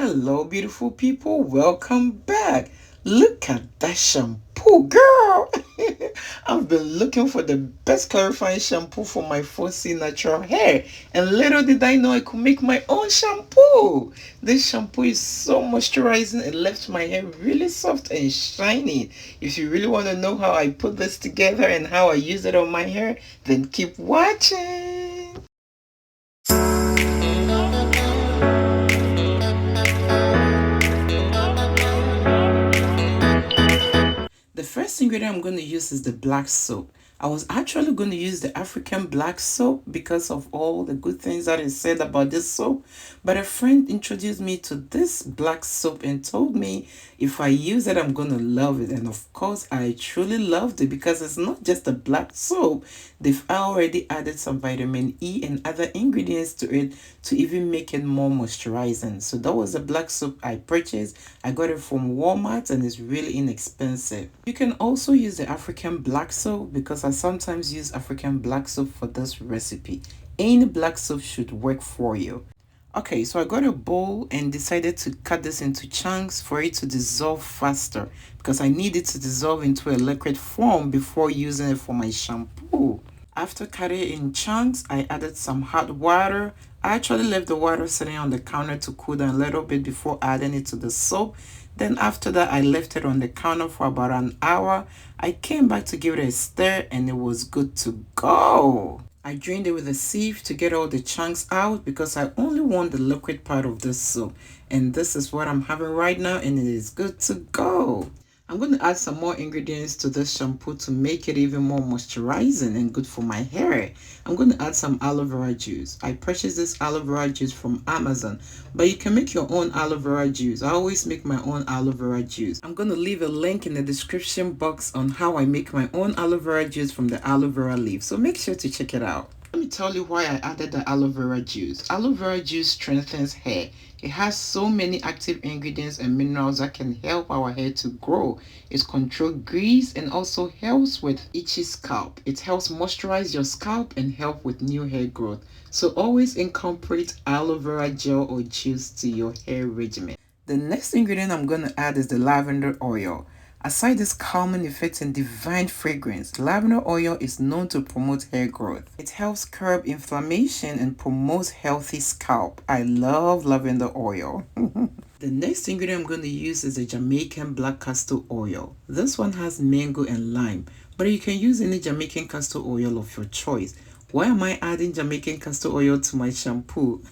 Hello, beautiful people. Welcome back. Look at that shampoo, girl. I've been looking for the best clarifying shampoo for my 4C natural hair, and little did I know I could make my own shampoo. This shampoo is so moisturizing, it left my hair really soft and shiny. If you really want to know how I put this together and how I use it on my hair, then keep watching. The first ingredient I'm going to use is the black soap. I was actually going to use the African black soap because of all the good things that is said about this soap. But a friend introduced me to this black soap and told me if I use it, I'm going to love it. And of course, I truly loved it because it's not just a black soap. They've already added some vitamin E and other ingredients to it to even make it more moisturizing. So that was the black soap I purchased. I got it from Walmart and it's really inexpensive. You can also use the African black soap because I sometimes use African black soap for this recipe. Any black soap should work for you. Okay, so I got a bowl and decided to cut this into chunks for it to dissolve faster because I need it to dissolve into a liquid form before using it for my shampoo. After cutting it in chunks, I added some hot water. I actually left the water sitting on the counter to cool down a little bit before adding it to the soap. Then after that, I left it on the counter for about an hour. I came back to give it a stir and it was good to go. I drained it with a sieve to get all the chunks out because I only want the liquid part of this soap. And this is what I'm having right now and it is good to go. I'm going to add some more ingredients to this shampoo to make it even more moisturizing and good for my hair. I'm going to add some aloe vera juice. I purchased this aloe vera juice from Amazon, but you can make your own aloe vera juice. I always make my own aloe vera juice. I'm going to leave a link in the description box on how I make my own aloe vera juice from the aloe vera leaf, so make sure to check it out. Let me tell you why I added the aloe vera juice. Aloe vera juice strengthens hair. It has so many active ingredients and minerals that can help our hair to grow. It controls grease and also helps with itchy scalp. It helps moisturize your scalp and help with new hair growth. So always incorporate aloe vera gel or juice to your hair regimen. The next ingredient I'm going to add is the lavender oil. Aside this calming effect and divine fragrance, lavender oil is known to promote hair growth. It helps curb inflammation and promotes healthy scalp. I love lavender oil. The next ingredient I'm going to use is the Jamaican black castor oil. This one has mango and lime, but you can use any Jamaican castor oil of your choice. Why am I adding Jamaican castor oil to my shampoo?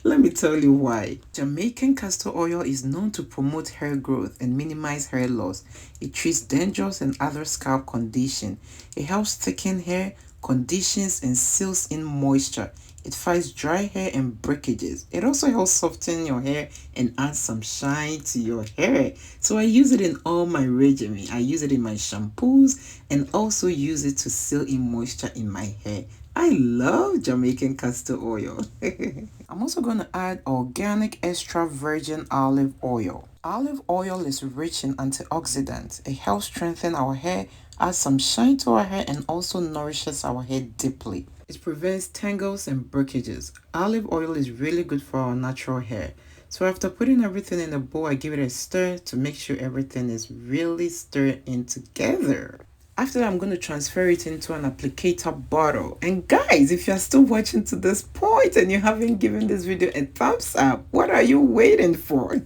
Let me tell you why. Jamaican castor oil is known to promote hair growth and minimize hair loss. It treats dandruff and other scalp conditions. It helps thicken hair, conditions, and seals in moisture. It fights dry hair and breakages. It also helps soften your hair and add some shine to your hair. So I use it in all my regimen. I use it in my shampoos and also use it to seal in moisture in my hair. I love Jamaican castor oil. I'm also going to add organic extra virgin olive oil. Olive oil is rich in antioxidants. It helps strengthen our hair, adds some shine to our hair, and also nourishes our hair deeply. It prevents tangles and breakages. Olive oil is really good for our natural hair. So after putting everything in a bowl, I give it a stir to make sure everything is really stirred in together. After that, I'm going to transfer it into an applicator bottle. And guys, if you're still watching to this point and you haven't given this video a thumbs up, what are you waiting for?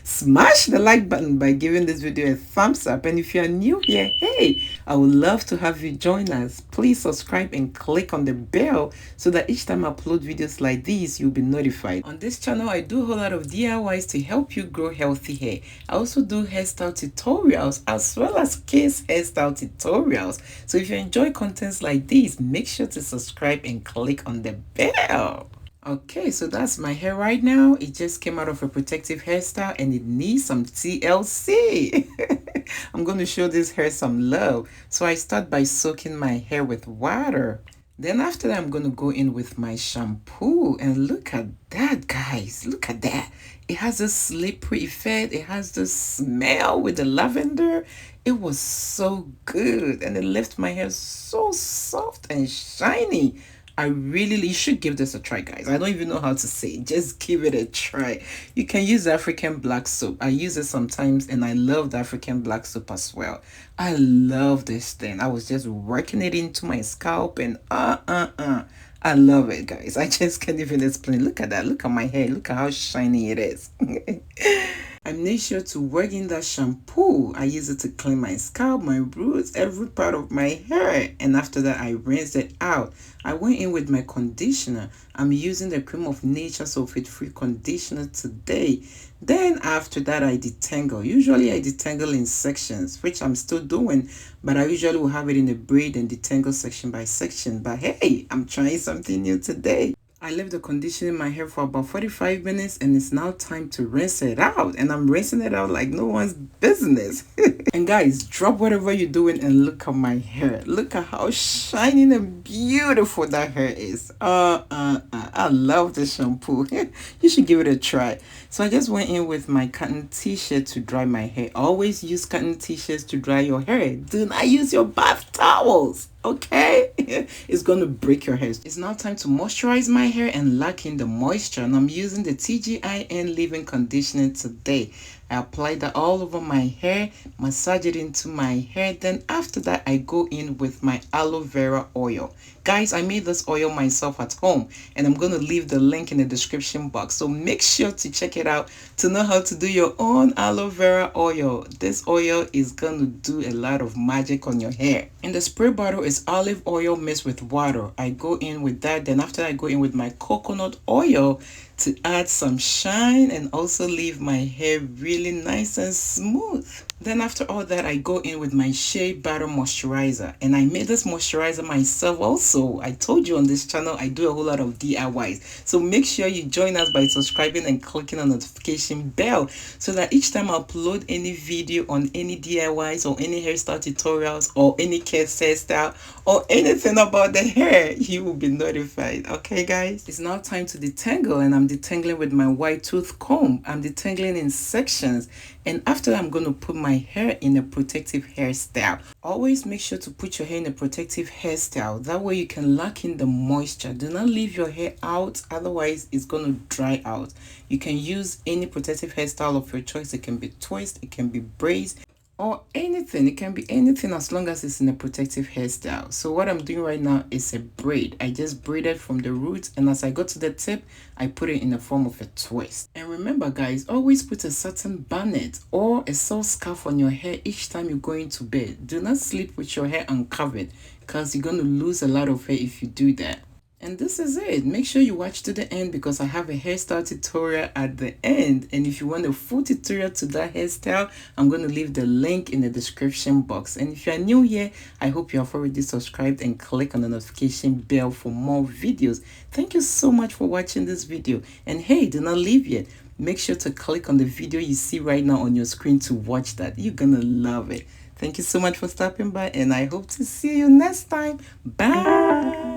Smash the like button by giving this video a thumbs up. And if you're new here, hey, I would love to have you join us. Please subscribe and click on the bell so that each time I upload videos like these, you'll be notified. On this channel, I do a whole lot of DIYs to help you grow healthy hair. I also do hairstyle tutorials as well as case hairstyle tutorials. So if you enjoy contents like these, make sure to subscribe and click on the bell. Okay, so that's my hair right now. It just came out of a protective hairstyle and it needs some TLC. I'm going to show this hair some love. So I start by soaking my hair with water. Then after that, I'm going to go in with my shampoo. And look at that, guys. Look at that. It has this slippery effect. It has this smell with the lavender. It was so good. And it left my hair so soft and shiny. You should give this a try, guys. I don't even know how to say it. Just give it a try. You can use African black soap. I use it sometimes, and I love the African black soap as well. I love this thing. I was just working it into my scalp, and I love it, guys. I just can't even explain. Look at that. Look at my hair. Look at how shiny it is. I made sure to work in that shampoo. I use it to clean my scalp, my roots, every part of my hair. And after that, I rinsed it out. I went in with my conditioner. I'm using the Cream of Nature sulfate-free conditioner today. Then after that, I detangle. Usually I detangle in sections, which I'm still doing, but I usually will have it in a braid and detangle section by section. But hey, I'm trying something new today. I left the conditioner in my hair for about 45 minutes, and it's now time to rinse it out. And I'm rinsing it out like no one's business. And guys, drop whatever you're doing and look at my hair. Look at how shining and beautiful that hair is. I love this shampoo. You should give it a try. So I just went in with my cotton t-shirt to dry my hair. Always use cotton t-shirts to dry your hair. Do not use your bath towels. Okay, it's gonna break your hair. It's now time to moisturize my hair and lock in the moisture, and I'm using the TGIN leave-in conditioner today. I apply that all over my hair, massage it into my hair. Then after that, I go in with my aloe vera oil. Guys, I made this oil myself at home, and I'm going to leave the link in the description box. So make sure to check it out to know how to do your own aloe vera oil. This oil is going to do a lot of magic on your hair. In the spray bottle is olive oil mixed with water. I go in with that. Then after I go in with my coconut oil to add some shine and also leave my hair really nice and smooth. Then after all that, I go in with my shea butter moisturizer, and I made this moisturizer myself also. I told you on this channel I do a whole lot of DIYs, so make sure you join us by subscribing and clicking on the notification bell so that each time I upload any video on any DIYs or any hairstyle tutorials or any hairstyle or anything about the hair, you will be notified. Okay guys, it's now time to detangle, and I'm detangling with my white tooth comb. I'm detangling in sections, and after I'm going to put my hair in a protective hairstyle. Always make sure to put your hair in a protective hairstyle. That way you can lock in the moisture. Do not leave your hair out, otherwise it's going to dry out. You can use any protective hairstyle of your choice. It can be twist, it can be braids, or anything. It can be anything as long as it's in a protective hairstyle. So what I'm doing right now is a braid. I just braided from the roots, and as I go to the tip, I put it in the form of a twist. And remember guys, always put a satin bonnet or a soft scarf on your hair each time you go into bed. Do not sleep with your hair uncovered, because you're going to lose a lot of hair if you do that. And this is it. Make sure you watch to the end, because I have a hairstyle tutorial at the end. And if you want a full tutorial to that hairstyle, I'm going to leave the link in the description box. And if you are new here, I hope you have already subscribed and click on the notification bell for more videos. Thank you so much for watching this video. And hey, do not leave yet. Make sure to click on the video you see right now on your screen to watch that. You're going to love it. Thank you so much for stopping by, and I hope to see you next time. Bye.